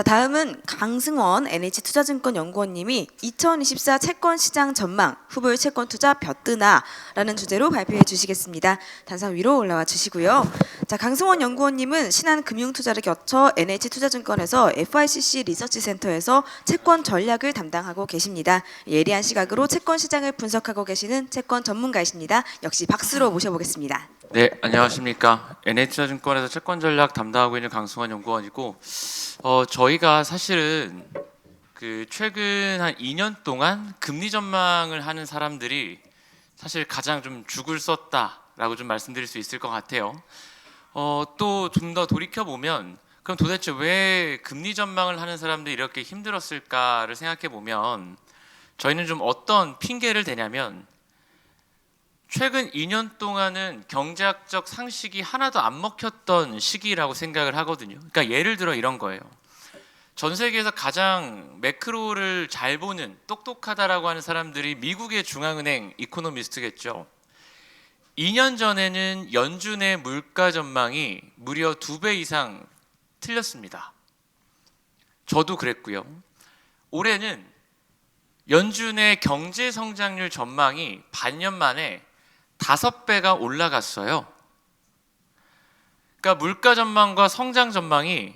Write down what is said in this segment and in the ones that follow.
자, 다음은 강승원 NH투자증권 연구원님이 2024 채권 시장 전망, 후불 채권 투자 벼뜨나라는 주제로 발표해 주시겠습니다. 단상 위로 올라와 주시고요. 자, 강승원 연구원님은 신한금융투자를 거쳐 NH투자증권에서 FICC 리서치센터에서 채권 전략을 담당하고 계십니다. 예리한 시각으로 채권 시장을 분석하고 계시는 채권 전문가이십니다. 역시 박수로 모셔보겠습니다. 네, 안녕하십니까. NH투자증권에서 채권 전략 담당하고 있는 강승원 연구원이고, 저희가 사실은 최근 한 2년 동안 금리 전망을 하는 사람들이 사실 가장 좀 죽을 썼다라고 좀 말씀드릴 수 있을 것 같아요. 또 좀 더 돌이켜 보면, 그럼 도대체 왜 금리 전망을 하는 사람들이 이렇게 힘들었을까를 생각해 보면, 저희는 좀 어떤 핑계를 대냐면, 최근 2년 동안은 경제학적 상식이 하나도 안 먹혔던 시기라고 생각을 하거든요. 그러니까 예를 들어 이런 거예요. 전 세계에서 가장 매크로를 잘 보는 똑똑하다라고 하는 사람들이 미국의 중앙은행 이코노미스트겠죠. 2년 전에는 연준의 물가 전망이 무려 2배 이상 틀렸습니다. 저도 그랬고요. 올해는 연준의 경제 성장률 전망이 반년 만에 5배가 올라갔어요. 그러니까 물가 전망과 성장 전망이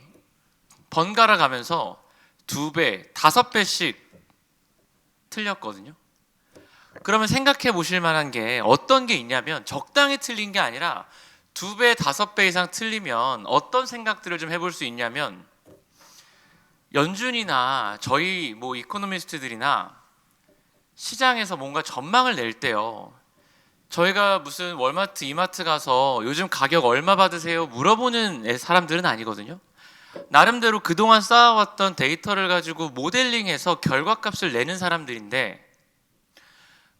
번갈아 가면서 2배, 5배씩 틀렸거든요. 그러면 생각해 보실 만한 게 어떤 게 있냐면, 적당히 틀린 게 아니라 2배, 5배 이상 틀리면 어떤 생각들을 좀 해볼 수 있냐면, 연준이나 저희 이코노미스트들이나 시장에서 뭔가 전망을 낼 때요, 저희가 무슨 월마트, 이마트 가서 요즘 가격 얼마 받으세요? 물어보는 사람들은 아니거든요. 나름대로 그동안 쌓아왔던 데이터를 가지고 모델링해서 결과값을 내는 사람들인데,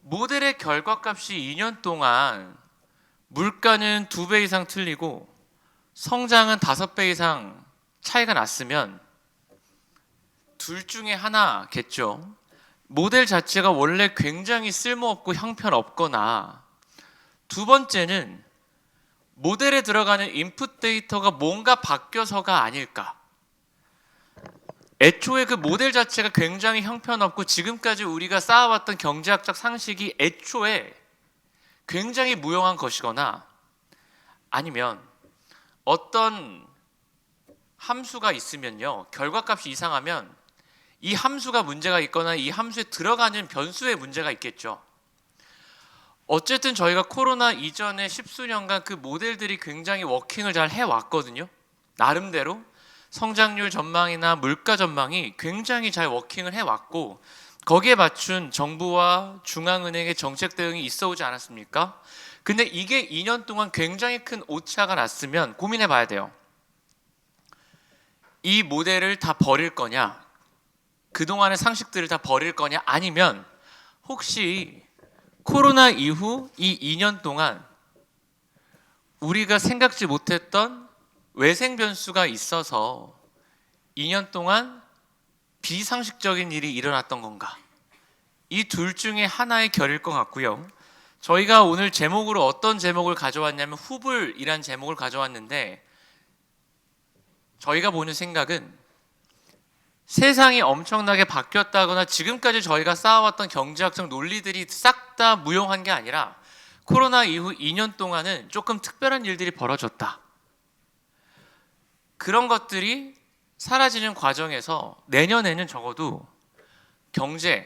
모델의 결과값이 2년 동안 물가는 2배 이상 틀리고 성장은 5배 이상 차이가 났으면 둘 중에 하나겠죠. 모델 자체가 원래 굉장히 쓸모없고 형편없거나, 두 번째는 모델에 들어가는 인풋 데이터가 뭔가 바뀌어서가 아닐까. 애초에 그 모델 자체가 굉장히 형편없고 지금까지 우리가 쌓아왔던 경제학적 상식이 애초에 굉장히 무용한 것이거나, 아니면 어떤 함수가 있으면요, 결과값이 이상하면 이 함수가 문제가 있거나 이 함수에 들어가는 변수에 문제가 있겠죠. 어쨌든 저희가 코로나 이전에 십수년간 그 모델들이 굉장히 워킹을 잘 해왔거든요. 나름대로 성장률 전망이나 물가 전망이 굉장히 잘 워킹을 해왔고, 거기에 맞춘 정부와 중앙은행의 정책 대응이 있어 오지 않았습니까? 근데 이게 2년 동안 굉장히 큰 오차가 났으면 고민해 봐야 돼요. 이 모델을 다 버릴 거냐, 그동안의 상식들을 다 버릴 거냐, 아니면 혹시 코로나 이후 이 2년 동안 우리가 생각지 못했던 외생 변수가 있어서 2년 동안 비상식적인 일이 일어났던 건가? 이 둘 중에 하나의 결일 것 같고요. 저희가 오늘 제목으로 어떤 제목을 가져왔냐면 후불이란 제목을 가져왔는데, 저희가 보는 생각은 세상이 엄청나게 바뀌었다거나 지금까지 저희가 쌓아왔던 경제학적 논리들이 싹 다 무용한 게 아니라 코로나 이후 2년 동안은 조금 특별한 일들이 벌어졌다. 그런 것들이 사라지는 과정에서 내년에는 적어도 경제,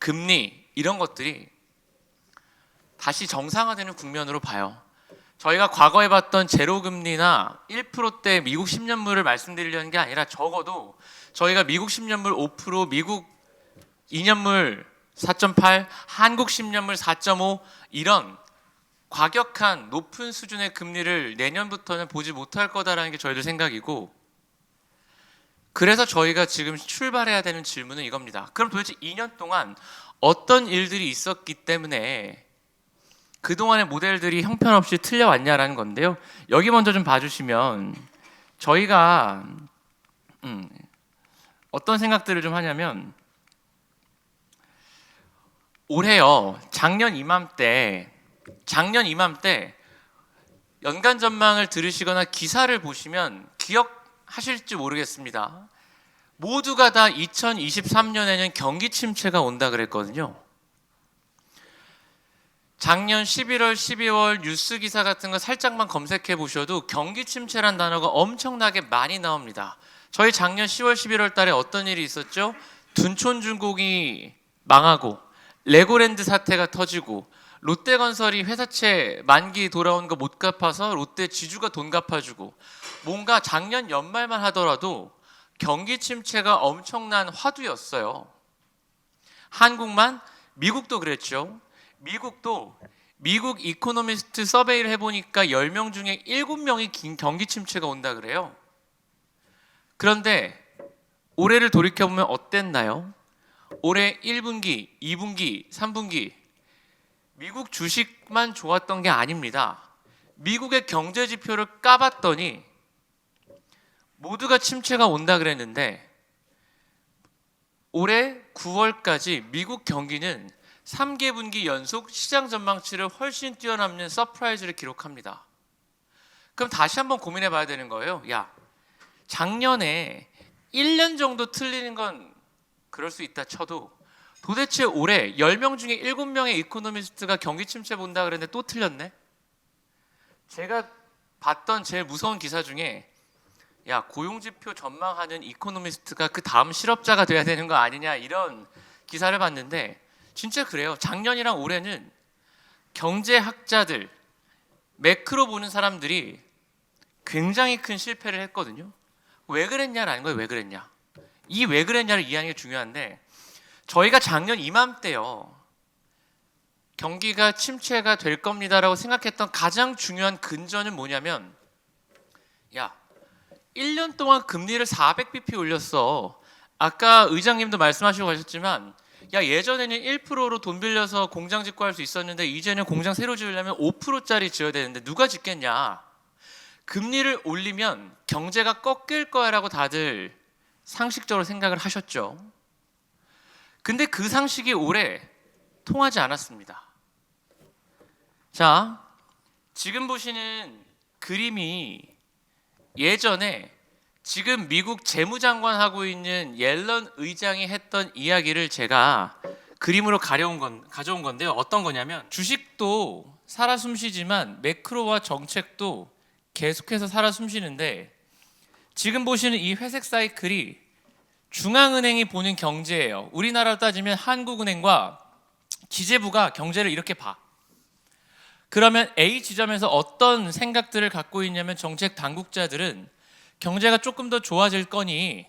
금리 이런 것들이 다시 정상화되는 국면으로 봐요. 저희가 과거에 봤던 제로금리나 1%대 미국 10년물을 말씀드리려는 게 아니라, 적어도 저희가 미국 10년물 5%, 미국 2년물 4.8, 한국 10년물 4.5 이런 과격한 높은 수준의 금리를 내년부터는 보지 못할 거다라는 게 저희들 생각이고, 그래서 저희가 지금 출발해야 되는 질문은 이겁니다. 그럼 도대체 2년 동안 어떤 일들이 있었기 때문에 그동안의 모델들이 형편없이 틀려왔냐라는 건데요. 여기 먼저 좀 봐주시면, 저희가 어떤 생각들을 좀 하냐면, 올해요, 작년 이맘때 연간 전망을 들으시거나 기사를 보시면 기억하실지 모르겠습니다. 모두가 다 2023년에는 경기 침체가 온다 그랬거든요. 작년 11월, 12월 뉴스 기사 같은 거 살짝만 검색해 보셔도 경기 침체란 단어가 엄청나게 많이 나옵니다. 저희 작년 10월, 11월 달에 어떤 일이 있었죠? 둔촌중공이 망하고 레고랜드 사태가 터지고 롯데건설이 회사채 만기 돌아온 거 못 갚아서 롯데 지주가 돈 갚아주고 뭔가 작년 연말만 하더라도 경기 침체가 엄청난 화두였어요. 한국만? 미국도 그랬죠. 미국 이코노미스트 서베이를 해보니까 10명 중에 7명이 경기 침체가 온다 그래요. 그런데 올해를 돌이켜보면 어땠나요? 올해 1분기, 2분기, 3분기 미국 주식만 좋았던 게 아닙니다. 미국의 경제 지표를 까봤더니 모두가 침체가 온다 그랬는데 올해 9월까지 미국 경기는 3개분기 연속 시장 전망치를 훨씬 뛰어넘는 서프라이즈를 기록합니다. 그럼 다시 한번 고민해 봐야 되는 거예요. 야, 작년에 1년 정도 틀리는 건 그럴 수 있다 쳐도 도대체 올해 10명 중에 7명의 이코노미스트가 경기 침체 본다 그랬는데 또 틀렸네? 제가 봤던 제일 무서운 기사 중에 야, 고용지표 전망하는 이코노미스트가 그 다음 실업자가 돼야 되는 거 아니냐 이런 기사를 봤는데 진짜 그래요. 작년이랑 올해는 경제학자들, 매크로 보는 사람들이 굉장히 큰 실패를 했거든요. 왜 그랬냐라는 거예요. 왜 그랬냐. 이 왜 그랬냐를 이해하는 게 중요한데 저희가 작년 이맘때요. 경기가 침체가 될 겁니다라고 생각했던 가장 중요한 근전은 뭐냐면 야, 1년 동안 금리를 400bp 올렸어. 아까 의장님도 말씀하시고 가셨지만 야, 예전에는 1%로 돈 빌려서 공장 짓고 할 수 있었는데 이제는 공장 새로 지으려면 5%짜리 지어야 되는데 누가 짓겠냐. 금리를 올리면 경제가 꺾일 거야라고 다들 상식적으로 생각을 하셨죠. 근데 그 상식이 올해 통하지 않았습니다. 자, 지금 보시는 그림이 예전에 지금 미국 재무장관 하고 있는 옐런 의장이 했던 이야기를 제가 그림으로 가져온 건데요. 어떤 거냐면 주식도 살아 숨쉬지만 매크로와 정책도 계속해서 살아 숨쉬는데 지금 보시는 이 회색 사이클이 중앙은행이 보는 경제예요. 우리나라로 따지면 한국은행과 기재부가 경제를 이렇게 봐. 그러면 A 지점에서 어떤 생각들을 갖고 있냐면 정책 당국자들은 경제가 조금 더 좋아질 거니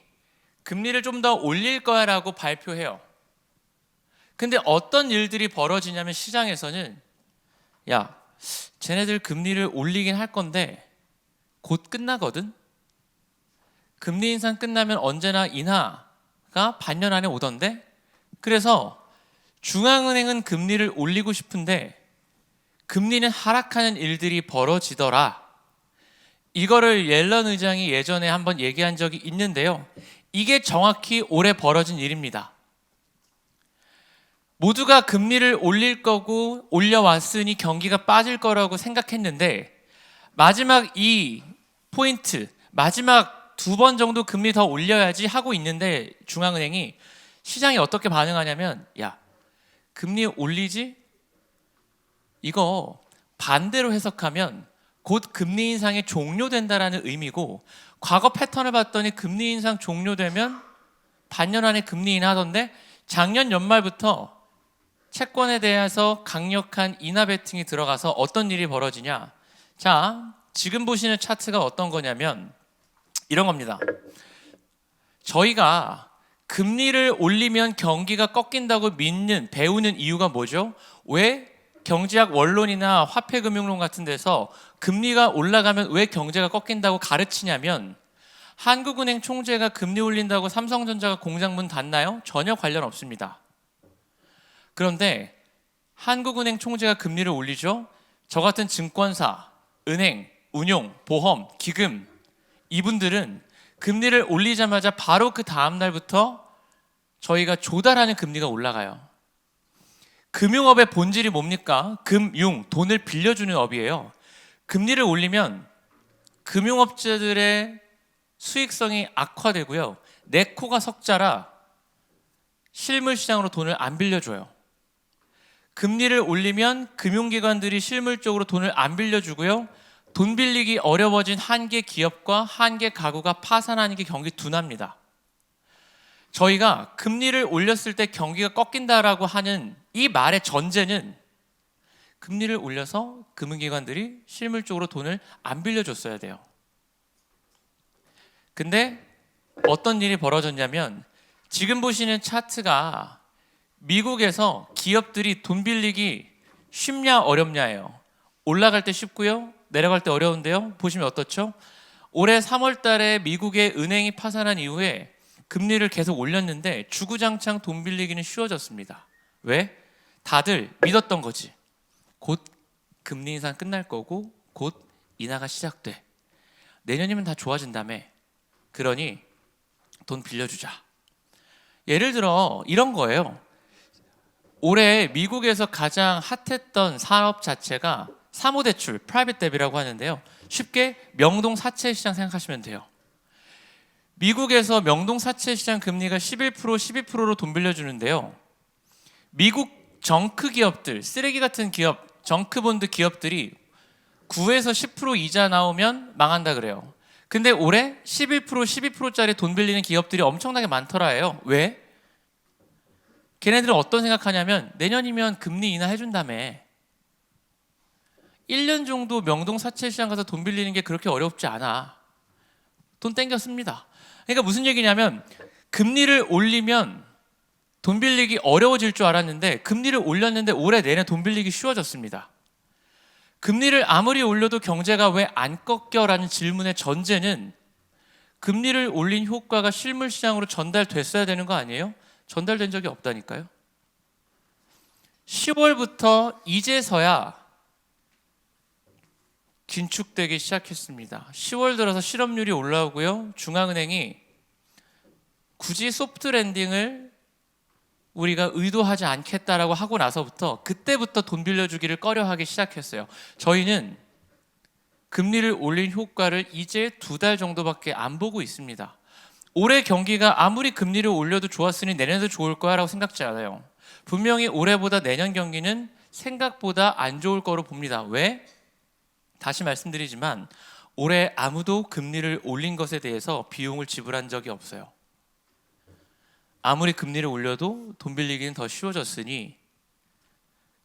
금리를 좀 더 올릴 거야 라고 발표해요. 근데 어떤 일들이 벌어지냐면 시장에서는 야, 쟤네들 금리를 올리긴 할 건데 곧 끝나거든? 금리 인상 끝나면 언제나 인하가 반년 안에 오던데? 그래서 중앙은행은 금리를 올리고 싶은데 금리는 하락하는 일들이 벌어지더라. 이거를 옐런 의장이 예전에 한번 얘기한 적이 있는데요. 이게 정확히 올해 벌어진 일입니다. 모두가 금리를 올릴 거고 올려왔으니 경기가 빠질 거라고 생각했는데 마지막 이 포인트, 마지막 2번 정도 금리 더 올려야지 하고 있는데 중앙은행이 시장이 어떻게 반응하냐면 야, 금리 올리지? 이거 반대로 해석하면 곧 금리 인상이 종료된다라는 의미고 과거 패턴을 봤더니 금리 인상 종료되면 반년 안에 금리 인하던데 작년 연말부터 채권에 대해서 강력한 인하 베팅이 들어가서 어떤 일이 벌어지냐. 자, 지금 보시는 차트가 어떤 거냐면 이런 겁니다. 저희가 금리를 올리면 경기가 꺾인다고 배우는 이유가 뭐죠? 왜 경제학 원론이나 화폐금융론 같은 데서 금리가 올라가면 왜 경제가 꺾인다고 가르치냐면 한국은행 총재가 금리 올린다고 삼성전자가 공장 문 닫나요? 전혀 관련 없습니다. 그런데 한국은행 총재가 금리를 올리죠. 저 같은 증권사, 은행, 운용, 보험, 기금 이분들은 금리를 올리자마자 바로 그 다음 날부터 저희가 조달하는 금리가 올라가요. 금융업의 본질이 뭡니까? 금융, 돈을 빌려주는 업이에요. 금리를 올리면 금융업자들의 수익성이 악화되고요. 내 코가 석자라 실물 시장으로 돈을 안 빌려줘요. 금리를 올리면 금융기관들이 실물 쪽으로 돈을 안 빌려주고요. 돈 빌리기 어려워진 한계 기업과 한계 가구가 파산하는 게 경기 둔화입니다. 저희가 금리를 올렸을 때 경기가 꺾인다라고 하는 이 말의 전제는 금리를 올려서 금융기관들이 실물 쪽으로 돈을 안 빌려줬어야 돼요. 근데 어떤 일이 벌어졌냐면 지금 보시는 차트가 미국에서 기업들이 돈 빌리기 쉽냐 어렵냐예요. 올라갈 때 쉽고요. 내려갈 때 어려운데요. 보시면 어떻죠? 올해 3월 달에 미국의 은행이 파산한 이후에 금리를 계속 올렸는데 주구장창 돈 빌리기는 쉬워졌습니다. 왜? 다들 믿었던 거지. 곧 금리 인상 끝날 거고 곧 인하가 시작돼. 내년이면 다 좋아진다며. 그러니 돈 빌려주자. 예를 들어 이런 거예요. 올해 미국에서 가장 핫했던 산업 자체가 사모대출, 프라이빗 뎁이라고 하는데요. 쉽게 명동 사채 시장 생각하시면 돼요. 미국에서 명동 사채 시장 금리가 11%, 12%로 돈 빌려주는데요. 미국 정크 기업들, 쓰레기 같은 기업, 정크본드 기업들이 9에서 10% 이자 나오면 망한다 그래요. 근데 올해 11%, 12%짜리 돈 빌리는 기업들이 엄청나게 많더라예요. 왜? 걔네들은 어떤 생각하냐면 내년이면 금리 인하해준다며. 1년 정도 명동 사채 시장 가서 돈 빌리는 게 그렇게 어렵지 않아. 돈 땡겨 씁니다. 그러니까 무슨 얘기냐면 금리를 올리면 돈 빌리기 어려워질 줄 알았는데 금리를 올렸는데 올해 내내 돈 빌리기 쉬워졌습니다. 금리를 아무리 올려도 경제가 왜 안 꺾여라는 질문의 전제는 금리를 올린 효과가 실물 시장으로 전달됐어야 되는 거 아니에요? 전달된 적이 없다니까요. 10월부터 이제서야 긴축되기 시작했습니다. 10월 들어서 실업률이 올라오고요. 중앙은행이 굳이 소프트 랜딩을 우리가 의도하지 않겠다라고 하고 나서부터 그때부터 돈 빌려주기를 꺼려하기 시작했어요. 저희는 금리를 올린 효과를 이제 2달 정도밖에 안 보고 있습니다. 올해 경기가 아무리 금리를 올려도 좋았으니 내년도 좋을 거야라고 생각지 않아요. 분명히 올해보다 내년 경기는 생각보다 안 좋을 거로 봅니다. 왜? 다시 말씀드리지만 올해 아무도 금리를 올린 것에 대해서 비용을 지불한 적이 없어요. 아무리 금리를 올려도 돈 빌리기는 더 쉬워졌으니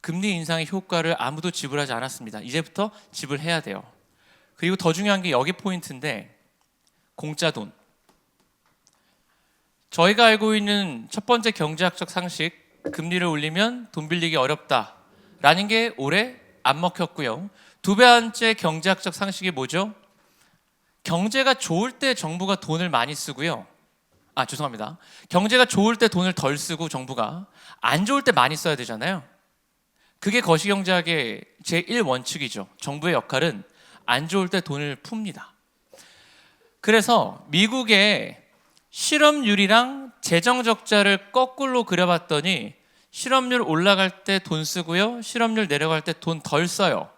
금리 인상의 효과를 아무도 지불하지 않았습니다. 이제부터 지불해야 돼요. 그리고 더 중요한 게 여기 포인트인데 공짜 돈. 저희가 알고 있는 첫 번째 경제학적 상식, 금리를 올리면 돈 빌리기 어렵다라는 게 올해 안 먹혔고요. 두 번째 경제학적 상식이 뭐죠? 경제가 좋을 때 정부가 돈을 많이 쓰고요. 죄송합니다. 경제가 좋을 때 돈을 덜 쓰고 정부가 안 좋을 때 많이 써야 되잖아요. 그게 거시경제학의 제1원칙이죠. 정부의 역할은 안 좋을 때 돈을 풉니다. 그래서 미국의 실업률이랑 재정적자를 거꾸로 그려봤더니 실업률 올라갈 때 돈 쓰고요. 실업률 내려갈 때 돈 덜 써요.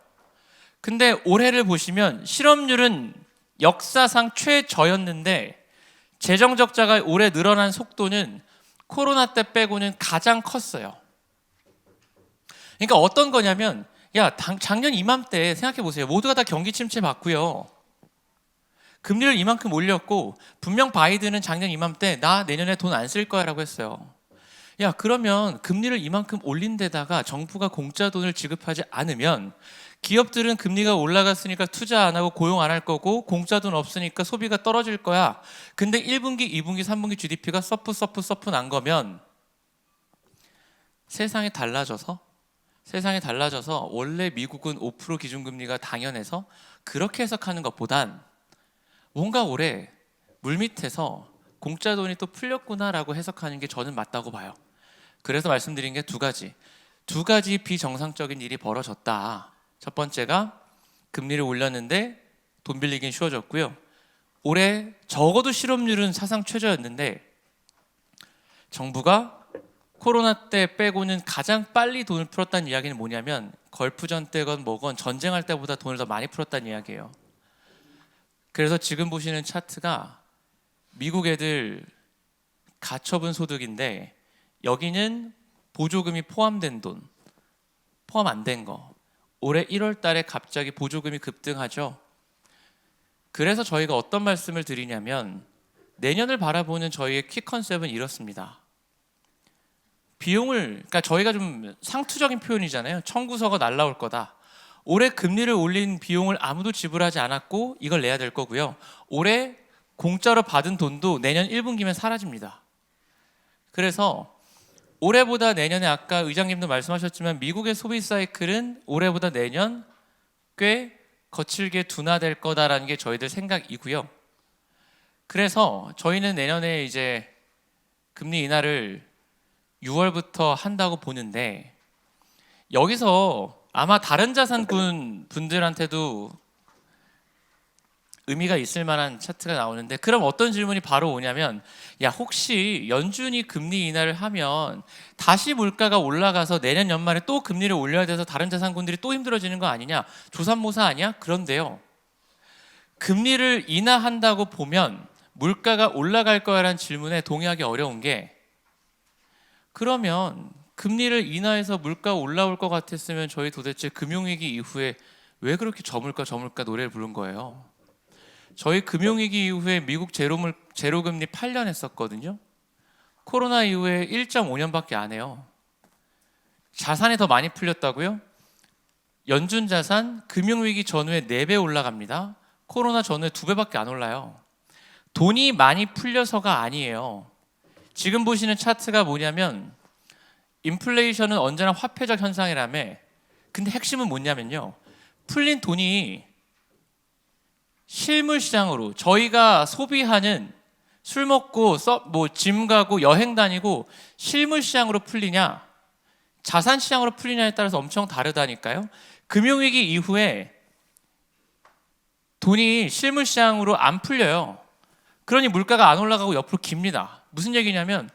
근데 올해를 보시면 실업률은 역사상 최저였는데 재정적자가 올해 늘어난 속도는 코로나 때 빼고는 가장 컸어요. 그러니까 어떤 거냐면 작년 이맘때 생각해 보세요. 모두가 다 경기 침체 맞고요. 금리를 이만큼 올렸고 분명 바이든은 작년 이맘때 나 내년에 돈 안 쓸 거야 라고 했어요. 그러면 금리를 이만큼 올린 데다가 정부가 공짜 돈을 지급하지 않으면 기업들은 금리가 올라갔으니까 투자 안 하고 고용 안 할 거고 공짜 돈 없으니까 소비가 떨어질 거야. 근데 1분기, 2분기, 3분기 GDP가 서프 난 거면 세상이 달라져서 원래 미국은 5% 기준금리가 당연해서 그렇게 해석하는 것보단 뭔가 올해 물밑에서 공짜 돈이 또 풀렸구나라고 해석하는 게 저는 맞다고 봐요. 그래서 말씀드린 게 두 가지 비정상적인 일이 벌어졌다. 첫 번째가 금리를 올렸는데 돈 빌리긴 쉬워졌고요. 올해 적어도 실업률은 사상 최저였는데 정부가 코로나 때 빼고는 가장 빨리 돈을 풀었다는 이야기는 뭐냐면 걸프전 때건 뭐건 전쟁할 때보다 돈을 더 많이 풀었다는 이야기예요. 그래서 지금 보시는 차트가 미국 애들 가처분 소득인데 여기는 보조금이 포함된 돈, 포함 안 된 거. 올해 1월 달에 갑자기 보조금이 급등하죠. 그래서 저희가 어떤 말씀을 드리냐면 내년을 바라보는 저희의 키 컨셉은 이렇습니다. 비용을, 그러니까 저희가 좀 상투적인 표현이잖아요. 청구서가 날라올 거다. 올해 금리를 올린 비용을 아무도 지불하지 않았고 이걸 내야 될 거고요. 올해 공짜로 받은 돈도 내년 1분기면 사라집니다. 그래서 올해보다 내년에 아까 의장님도 말씀하셨지만 미국의 소비 사이클은 올해보다 내년 꽤 거칠게 둔화될 거다라는 게 저희들 생각이고요. 그래서 저희는 내년에 이제 금리 인하를 6월부터 한다고 보는데 여기서 아마 다른 자산군 분들한테도 의미가 있을 만한 차트가 나오는데 그럼 어떤 질문이 바로 오냐면 야 혹시 연준이 금리 인하를 하면 다시 물가가 올라가서 내년 연말에 또 금리를 올려야 돼서 다른 자산군들이 또 힘들어지는 거 아니냐? 조삼모사 아니야? 그런데요. 금리를 인하한다고 보면 물가가 올라갈 거야라는 질문에 동의하기 어려운 게 그러면 금리를 인하해서 물가 올라올 것 같았으면 저희 도대체 금융위기 이후에 왜 그렇게 저물가 노래를 부른 거예요? 저희 금융위기 이후에 미국 제로금리 8년 했었거든요. 코로나 이후에 1.5년밖에 안 해요. 자산이 더 많이 풀렸다고요? 연준 자산 금융위기 전후에 4배 올라갑니다. 코로나 전후에 2배밖에 안 올라요. 돈이 많이 풀려서가 아니에요. 지금 보시는 차트가 뭐냐면 인플레이션은 언제나 화폐적 현상이라며 근데 핵심은 뭐냐면요. 풀린 돈이 실물 시장으로 저희가 소비하는 술 먹고 짐 가고 여행 다니고 실물 시장으로 풀리냐 자산 시장으로 풀리냐에 따라서 엄청 다르다니까요. 금융위기 이후에 돈이 실물 시장으로 안 풀려요. 그러니 물가가 안 올라가고 옆으로 깁니다. 무슨 얘기냐면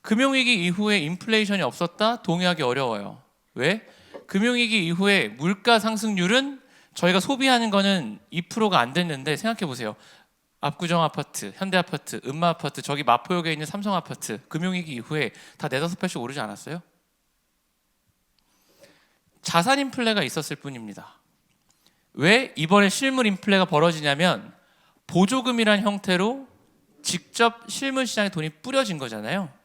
금융위기 이후에 인플레이션이 없었다? 동의하기 어려워요. 왜? 금융위기 이후에 물가 상승률은 저희가 소비하는 거는 2%가 안 됐는데 생각해 보세요. 압구정 아파트, 현대 아파트, 음마 아파트, 저기 마포역에 있는 삼성 아파트 금융위기 이후에 다 4-5배씩 오르지 않았어요? 자산 인플레가 있었을 뿐입니다. 왜 이번에 실물 인플레가 벌어지냐면 보조금이란 형태로 직접 실물 시장에 돈이 뿌려진 거잖아요.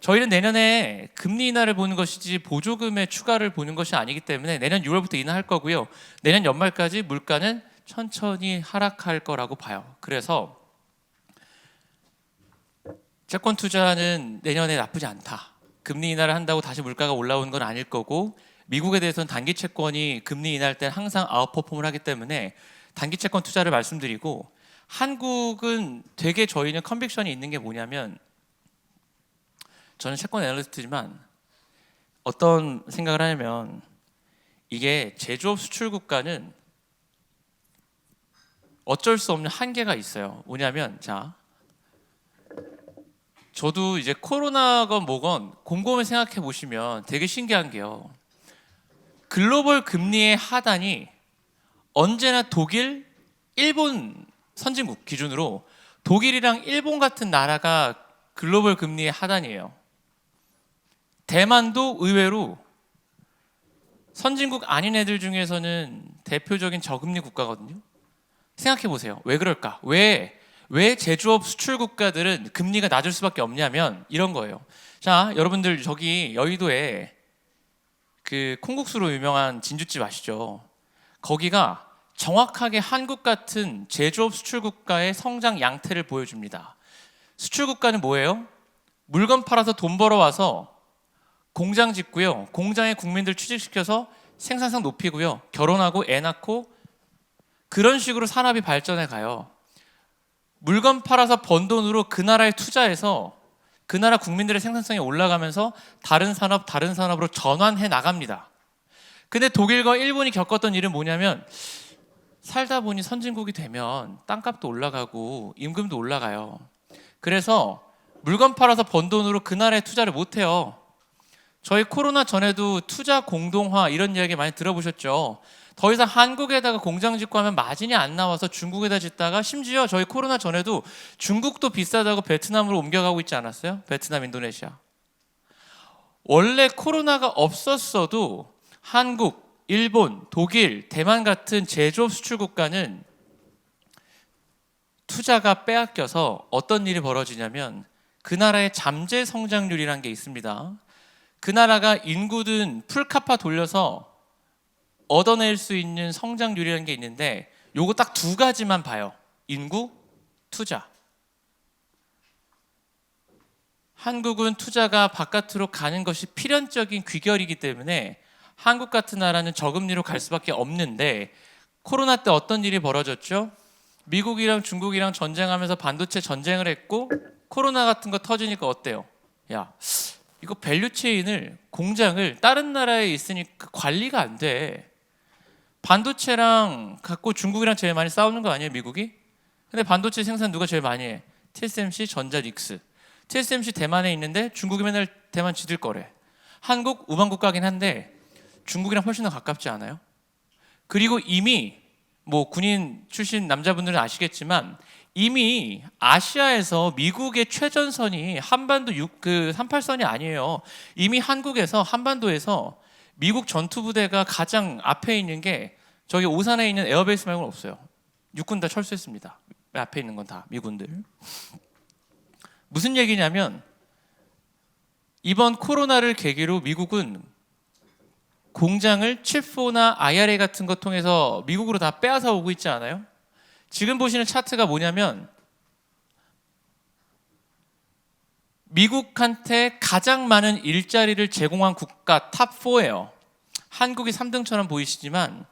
저희는 내년에 금리 인하를 보는 것이지 보조금의 추가를 보는 것이 아니기 때문에 내년 6월부터 인하할 거고요. 내년 연말까지 물가는 천천히 하락할 거라고 봐요. 그래서 채권 투자는 내년에 나쁘지 않다. 금리 인하를 한다고 다시 물가가 올라오는 건 아닐 거고 미국에 대해서는 단기 채권이 금리 인하할 때 항상 아웃퍼폼을 하기 때문에 단기 채권 투자를 말씀드리고 한국은 되게 저희는 컨빅션이 있는 게 뭐냐면 저는 채권 애널리스트지만 어떤 생각을 하냐면 이게 제조업 수출 국가는 어쩔 수 없는 한계가 있어요. 뭐냐면 자 저도 이제 코로나건 뭐건 곰곰이 생각해 보시면 되게 신기한 게요. 글로벌 금리의 하단이 언제나 독일, 일본 선진국 기준으로 독일이랑 일본 같은 나라가 글로벌 금리의 하단이에요. 대만도 의외로 선진국 아닌 애들 중에서는 대표적인 저금리 국가거든요. 생각해 보세요. 왜 그럴까? 왜 제조업 수출 국가들은 금리가 낮을 수밖에 없냐면 이런 거예요. 자, 여러분들 저기 여의도에 그 콩국수로 유명한 진주집 아시죠? 거기가 정확하게 한국 같은 제조업 수출 국가의 성장 양태를 보여줍니다. 수출 국가는 뭐예요? 물건 팔아서 돈 벌어와서 공장 짓고요. 공장에 국민들 취직시켜서 생산성 높이고요. 결혼하고 애 낳고 그런 식으로 산업이 발전해 가요. 물건 팔아서 번 돈으로 그 나라에 투자해서 그 나라 국민들의 생산성이 올라가면서 다른 산업으로 전환해 나갑니다. 근데 독일과 일본이 겪었던 일은 뭐냐면 살다 보니 선진국이 되면 땅값도 올라가고 임금도 올라가요. 그래서 물건 팔아서 번 돈으로 그 나라에 투자를 못 해요. 저희 코로나 전에도 투자 공동화 이런 이야기 많이 들어보셨죠? 더 이상 한국에다가 공장 짓고 하면 마진이 안 나와서 중국에다 짓다가 심지어 저희 코로나 전에도 중국도 비싸다고 베트남으로 옮겨가고 있지 않았어요? 베트남, 인도네시아. 원래 코로나가 없었어도 한국, 일본, 독일, 대만 같은 제조업 수출 국가는 투자가 빼앗겨서 어떤 일이 벌어지냐면 그 나라의 잠재 성장률이라는 게 있습니다. 그 나라가 인구든 풀카파 돌려서 얻어낼 수 있는 성장률이라는 게 있는데 요거 딱 두 가지만 봐요. 인구, 투자. 한국은 투자가 바깥으로 가는 것이 필연적인 귀결이기 때문에 한국 같은 나라는 저금리로 갈 수밖에 없는데 코로나 때 어떤 일이 벌어졌죠? 미국이랑 중국이랑 전쟁하면서 반도체 전쟁을 했고 코로나 같은 거 터지니까 어때요? 야, 이거 밸류체인을 공장을 다른 나라에 있으니까 관리가 안 돼. 반도체랑 갖고 중국이랑 제일 많이 싸우는 거 아니에요, 미국이? 근데 반도체 생산 누가 제일 많이 해? TSMC, 전자닉스. TSMC 대만에 있는데 중국이 맨날 대만 지들 거래. 한국 우방국가긴 한데 중국이랑 훨씬 더 가깝지 않아요? 그리고 이미 뭐 군인 출신 남자분들은 아시겠지만 이미 아시아에서 미국의 최전선이 한반도 38선이 아니에요. 이미 한국에서 한반도에서 미국 전투부대가 가장 앞에 있는 게 저기 오산에 있는 에어베이스 말고는 없어요. 육군 다 철수했습니다. 앞에 있는 건 다 미군들. 무슨 얘기냐면 이번 코로나를 계기로 미국은 공장을 칩4나 IRA 같은 거 통해서 미국으로 다 빼앗아 오고 있지 않아요? 지금 보시는 차트가 뭐냐면 미국한테 가장 많은 일자리를 제공한 국가 탑4예요. 한국이 3등처럼 보이시지만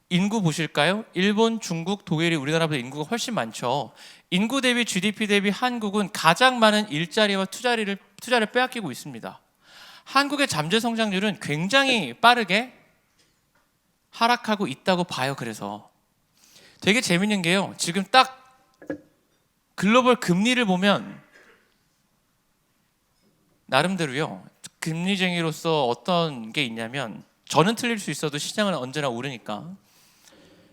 인구 보실까요? 일본, 중국, 독일이 우리나라보다 인구가 훨씬 많죠. 인구 대비 GDP 대비 한국은 가장 많은 일자리와 투자를 빼앗기고 있습니다. 한국의 잠재 성장률은 굉장히 빠르게 하락하고 있다고 봐요. 그래서 되게 재밌는 게요. 지금 딱 글로벌 금리를 보면 나름대로요. 금리쟁이로서 어떤 게 있냐면 저는 틀릴 수 있어도 시장은 언제나 오르니까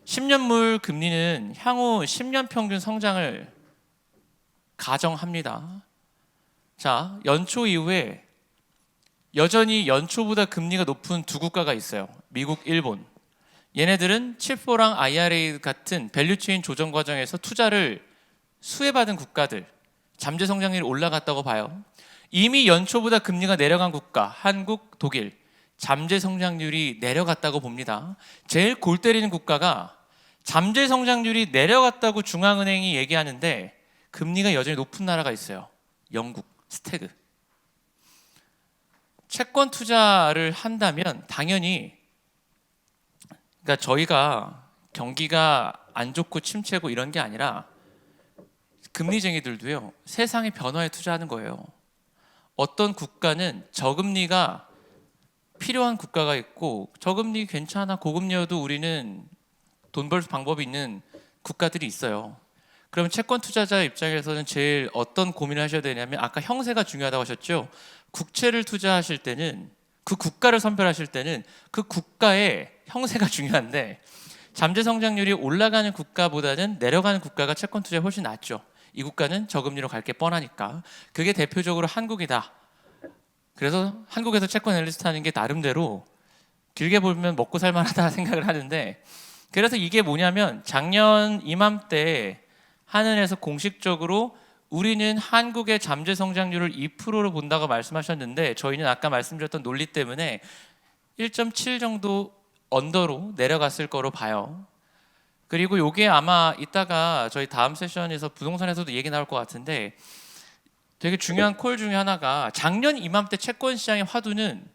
10년물 금리는 향후 10년 평균 성장을 가정합니다. 자, 연초 이후에 여전히 연초보다 금리가 높은 두 국가가 있어요. 미국, 일본. 얘네들은 칩4랑 IRA 같은 밸류체인 조정 과정에서 투자를 수혜받은 국가들, 잠재 성장률이 올라갔다고 봐요. 이미 연초보다 금리가 내려간 국가, 한국, 독일, 잠재 성장률이 내려갔다고 봅니다. 제일 골 때리는 국가가 잠재 성장률이 내려갔다고 중앙은행이 얘기하는데 금리가 여전히 높은 나라가 있어요. 영국, 스태그. 채권 투자를 한다면 당연히 그러니까 저희가 경기가 안 좋고 침체고 이런 게 아니라 금리쟁이들도요. 세상의 변화에 투자하는 거예요. 어떤 국가는 저금리가 필요한 국가가 있고 저금리 괜찮아 고금리여도 우리는 돈 벌 방법이 있는 국가들이 있어요. 그러면 채권 투자자 입장에서는 제일 어떤 고민을 하셔야 되냐면 아까 형세가 중요하다고 하셨죠. 국채를 투자하실 때는 그 국가를 선별하실 때는 그 국가의 형세가 중요한데 잠재 성장률이 올라가는 국가보다는 내려가는 국가가 채권 투자에 훨씬 낫죠. 이 국가는 저금리로 갈 게 뻔하니까. 그게 대표적으로 한국이다. 그래서 한국에서 채권 애널리스트 하는 게 나름대로 길게 보면 먹고 살만하다 생각을 하는데 그래서 이게 뭐냐면 작년 이맘때 한은에서 공식적으로 우리는 한국의 잠재 성장률을 2%로 본다고 말씀하셨는데 저희는 아까 말씀드렸던 논리 때문에 1.7 정도 언더로 내려갔을 거로 봐요. 그리고 이게 아마 이따가 저희 다음 세션에서 부동산에서도 얘기 나올 것 같은데 되게 중요한 콜 중에 하나가 작년 이맘때 채권 시장의 화두는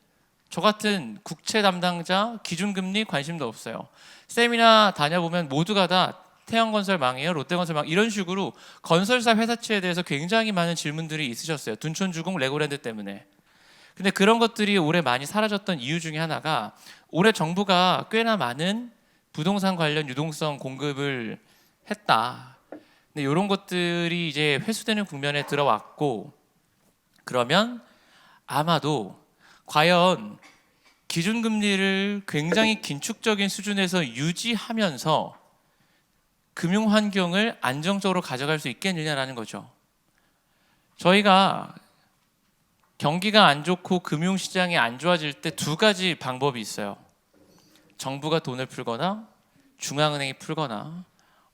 저 같은 국채 담당자 기준금리 관심도 없어요. 세미나 다녀보면 모두가 다 태양건설 망해요, 롯데건설 망 이런 식으로 건설사 회사채에 대해서 굉장히 많은 질문들이 있으셨어요. 둔촌주공 레고랜드 때문에. 근데 그런 것들이 올해 많이 사라졌던 이유 중에 하나가 올해 정부가 꽤나 많은 부동산 관련 유동성 공급을 했다. 근데 이런 것들이 이제 회수되는 국면에 들어왔고 그러면 아마도 과연 기준금리를 굉장히 긴축적인 수준에서 유지하면서 금융 환경을 안정적으로 가져갈 수 있겠느냐라는 거죠. 저희가 경기가 안 좋고 금융시장이 안 좋아질 때 두 가지 방법이 있어요. 정부가 돈을 풀거나 중앙은행이 풀거나.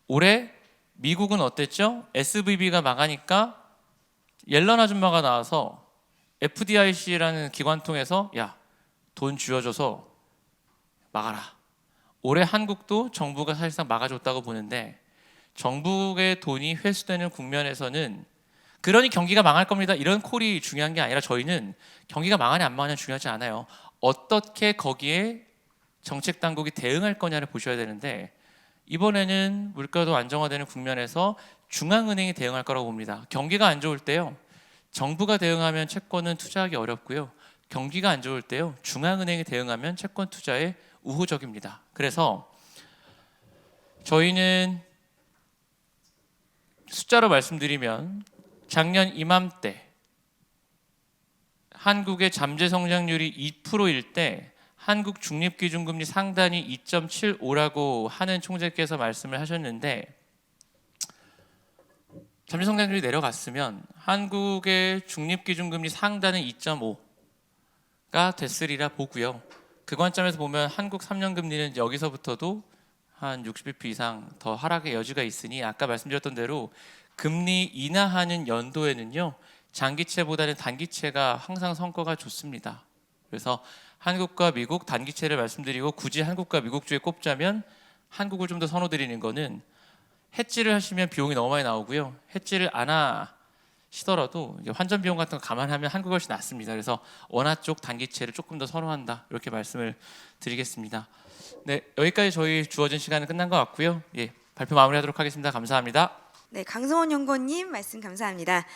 올해 미국은 어땠죠? SVB가 망하니까 옐런 아줌마가 나와서 FDIC라는 기관 통해서 야, 돈 쥐어줘서 막아라. 올해 한국도 정부가 사실상 막아줬다고 보는데 정부의 돈이 회수되는 국면에서는 그러니 경기가 망할 겁니다. 이런 콜이 중요한 게 아니라 저희는 경기가 망하냐 안 망하냐 중요하지 않아요. 어떻게 거기에 정책 당국이 대응할 거냐를 보셔야 되는데 이번에는 물가도 안정화되는 국면에서 중앙은행이 대응할 거라고 봅니다. 경기가 안 좋을 때요. 정부가 대응하면 채권은 투자하기 어렵고요. 경기가 안 좋을 때요. 중앙은행이 대응하면 채권 투자에 우호적입니다. 그래서 저희는 숫자로 말씀드리면 작년 이맘때 한국의 잠재 성장률이 2%일 때 한국 중립기준금리 상단이 2.75라고 하는 총재께서 말씀을 하셨는데 잠재 성장률이 내려갔으면 한국의 중립기준금리 상단은 2.5가 됐으리라 보고요. 그 관점에서 보면 한국 3년 금리는 여기서부터도 한 60bp 이상 더 하락의 여지가 있으니 아까 말씀드렸던 대로 금리 인하하는 연도에는요 장기채보다는 단기채가 항상 성과가 좋습니다. 그래서 한국과 미국 단기채를 말씀드리고 굳이 한국과 미국 중에 꼽자면 한국을 좀 더 선호드리는 거는 해지를 하시면 비용이 너무 많이 나오고요. 해지를 안 하시더라도 환전 비용 같은 거 감안하면 한국이 훨씬 낫습니다. 그래서 원화 쪽 단기채를 조금 더 선호한다 이렇게 말씀을 드리겠습니다. 네, 여기까지 저희 주어진 시간은 끝난 것 같고요. 예, 발표 마무리하도록 하겠습니다. 감사합니다. 네, 강성원 연구원님 말씀 감사합니다.